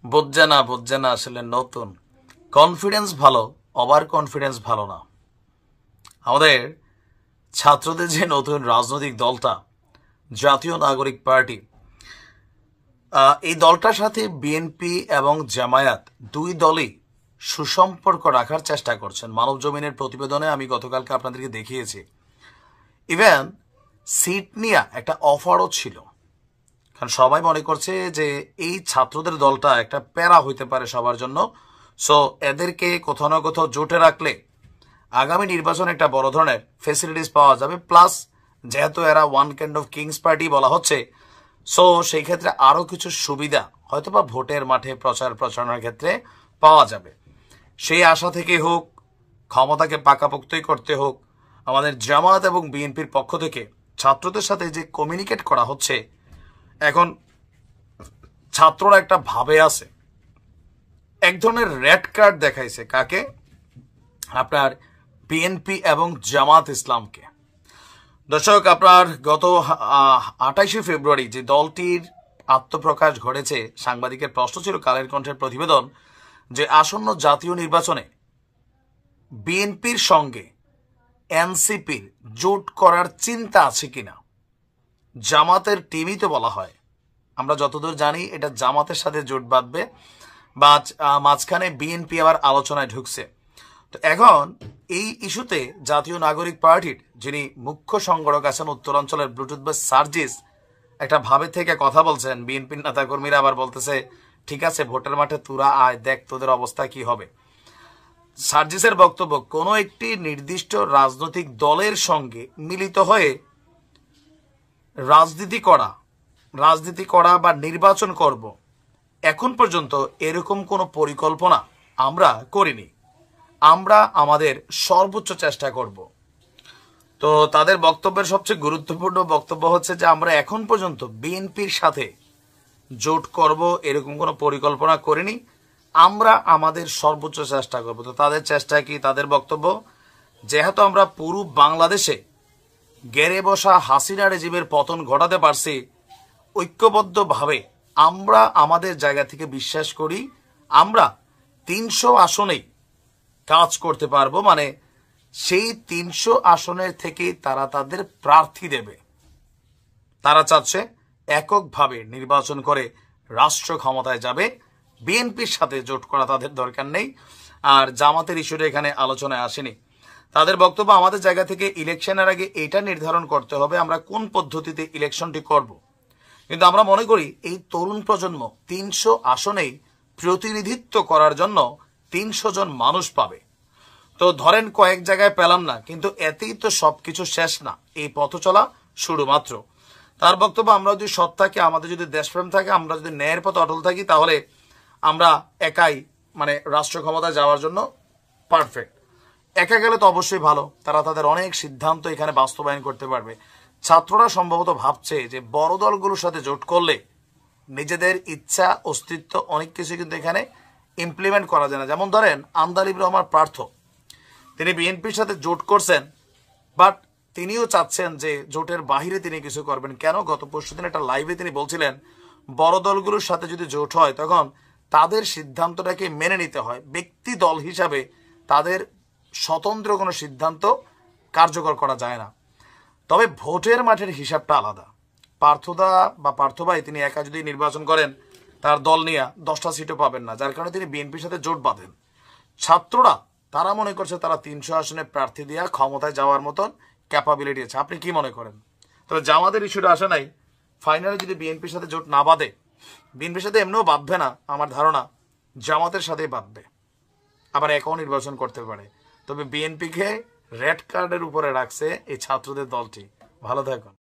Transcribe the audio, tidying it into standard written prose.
বুঝছে না আসলে নতুন কনফিডেন্স ভালো, ওভার কনফিডেন্স ভালো না। আমাদের ছাত্রদের যে নতুন রাজনৈতিক দলটা জাতীয় নাগরিক পার্টি, এই দলটার সাথে বিএনপি এবং জামায়াত দুই দলই সুসম্পর্ক রাখার চেষ্টা করছেন। মানব জমিনের প্রতিবেদনে আমি গতকালকে আপনাদেরকে দেখিয়েছি। ইভেন সিট নিয়ে একটা অফারও ছিল, কারণ সবাই মনে করছে যে এই ছাত্রদের দলটা একটা প্যারা হইতে পারে সবার জন্য। সো এদেরকে কোথাও না কোথাও জোটে রাখলে আগামী নির্বাচনে একটা বড় ধরনের ফেসিলিটিস পাওয়া যাবে। প্লাস যেহেতু এরা one kind of kings party বলা হচ্ছে, সো সেই ক্ষেত্রে আরও কিছু সুবিধা হয়তোবা ভোটের মাঠে প্রচার প্রচারণার ক্ষেত্রে পাওয়া যাবে। সেই আশা থেকে হোক, ক্ষমতাকে পাকাপোক্তই করতে হোক, আমাদের জামায়াত এবং বিএনপির পক্ষ থেকে ছাত্রদের সাথে যে কমিউনিকেট করা হচ্ছে, এখন ছাত্ররা একটা ভাবে আছে, এক ধরনের রেড কার্ড দেখাইছে কাকে? আপনার বিএনপি এবং জামাত ইসলামকে। দর্শক, আপনার গত 28শে ফেব্রুয়ারি যে দলটির আত্মপ্রকাশ ঘটেছে, সাংবাদিকের প্রশ্ন ছিল কালের কণ্ঠের প্রতিবেদন যে আসন্ন জাতীয় নির্বাচনে বিএনপির সঙ্গে এনসিপির জোট করার চিন্তা আছে কিনা। জামাতের টিমই তো বলা হয়, আমরা যতদূর জানি এটা জামাতের সাথে জোট বাঁধবে, বা মাঝখানে বিএনপি আবার আলোচনায় ঢুকছে। তো এখন এই ইস্যুতে জাতীয় নাগরিক পার্টির যিনি মুখ্য সংগঠক আছেন উত্তরাঞ্চলের ব্লুটুথ বাস সার্জিস একটা ভাবে থেকে কথা বলছেন। বিএনপির নেতাকর্মীরা আবার বলতেছে ঠিক আছে ভোটের মাঠে তুরা আয়, দেখ তোদের অবস্থা কি হবে। সার্জিসের বক্তব্য, কোনো একটি নির্দিষ্ট রাজনৈতিক দলের সঙ্গে মিলিত হয়ে রাজনীতি করা বা নির্বাচন করব, এখন পর্যন্ত এরকম কোনো পরিকল্পনা আমরা করিনি। আমরা আমাদের সর্বোচ্চ চেষ্টা করব। তো তাদের বক্তব্যের সবচেয়ে গুরুত্বপূর্ণ বক্তব্য হচ্ছে যে আমরা এখন পর্যন্ত বিএনপির সাথে জোট করব এরকম কোনো পরিকল্পনা করিনি, আমরা আমাদের সর্বোচ্চ চেষ্টা করব। তো তাদের চেষ্টা কি? তাদের বক্তব্য, যেহেতু আমরা পুরো বাংলাদেশে গেড়ে বসা হাসিনা রেজিমের পতন ঘটাতে পারছি, ঐক্যবদ্ধভাবে আমরা আমাদের জায়গা থেকে বিশ্বাস করি আমরা 300 আসনেই কাজ করতে পারবো। মানে সেই 300 আসনের থেকে তারা তাদের প্রার্থী দেবে। তারা চাচ্ছে এককভাবে নির্বাচন করে রাষ্ট্র ক্ষমতায় যাবে, বিএনপির সাথে জোট করা তাদের দরকার নেই। আর জামাতের ইস্যুটা এখানে আলোচনায় আসেনি। তাদের বক্তব্য, আমাদের জায়গা থেকে ইলেকশনের আগে এটা নির্ধারণ করতে হবে আমরা কোন পদ্ধতিতে ইলেকশনটি করব। কিন্তু আমরা মনে করি এই তরুণ প্রজন্ম 300 আসনেই প্রতিনিধিত্ব করার জন্য 300 জন মানুষ পাবে। তো ধরেন কয়েক জায়গায় পেলাম না, কিন্তু এতেই তো সবকিছু শেষ না, এই পথ চলা শুরু মাত্র। তার বক্তব্য, আমরা যদি সৎ থাকি, আমাদের যদি দেশপ্রেম থাকে, আমরা যদি ন্যায়ের পথে অটল থাকি, তাহলে আমরা একাই মানে রাষ্ট্র ক্ষমতায় যাওয়ার জন্য পারফেক্ট। একা গেলে তো অবশ্যই ভালো, তারা তাদের অনেক সিদ্ধান্ত এখানে বাস্তবায়ন করতে পারবে। ছাত্ররা সম্ভবত ভাবছে যে বড় দলগুলোর সাথে জোট করলে নিজেদের ইচ্ছা অস্তিত্ব অনেক কিছু কিন্তু এখানে ইমপ্লিমেন্ট করা যায় না। যেমন ধরেন আমদালিব রহমান পার্থ, তিনি বিএনপির সাথে জোট করছেন, বাট তিনিও চাচ্ছেন যে জোটের বাহিরে তিনি কিছু করবেন। কেন? গত পরশুদিন একটা লাইভে তিনি বলছিলেন বড় দলগুলোর সাথে যদি জোট হয় তখন তাদের সিদ্ধান্তটাকে মেনে নিতে হয়, ব্যক্তি দল হিসাবে তাদের স্বতন্ত্র কোনো সিদ্ধান্ত কার্যকর করা যায় না। তবে ভোটের মাঠের হিসাবটা আলাদা। পার্থভাই তিনি একা যদি নির্বাচন করেন, তার দল নিয়ে 10টা সিটও পাবেন না, যার কারণে তিনি বিএনপির সাথে জোট বাঁধেন। ছাত্ররা তারা মনে করছে তারা 300 আসনে প্রার্থী দিয়ে ক্ষমতায় যাওয়ার মতন ক্যাপাবিলিটি আছে। আপনি কি মনে করেন? তবে জামাতের ইস্যুটা আসে নাই, ফাইনালি যদি বিএনপির সাথে জোট না বাঁধে, বিএনপির সাথে এমনিও বাঁধবে না, আমার ধারণা জামাতের সাথেই বাঁধবে, আবার একাও নির্বাচন করতে পারে। তবে বিএনপিকে রেড কার্ডের উপরে রাখছে এই ছাত্রদের দলটি। ভালো থাকুন।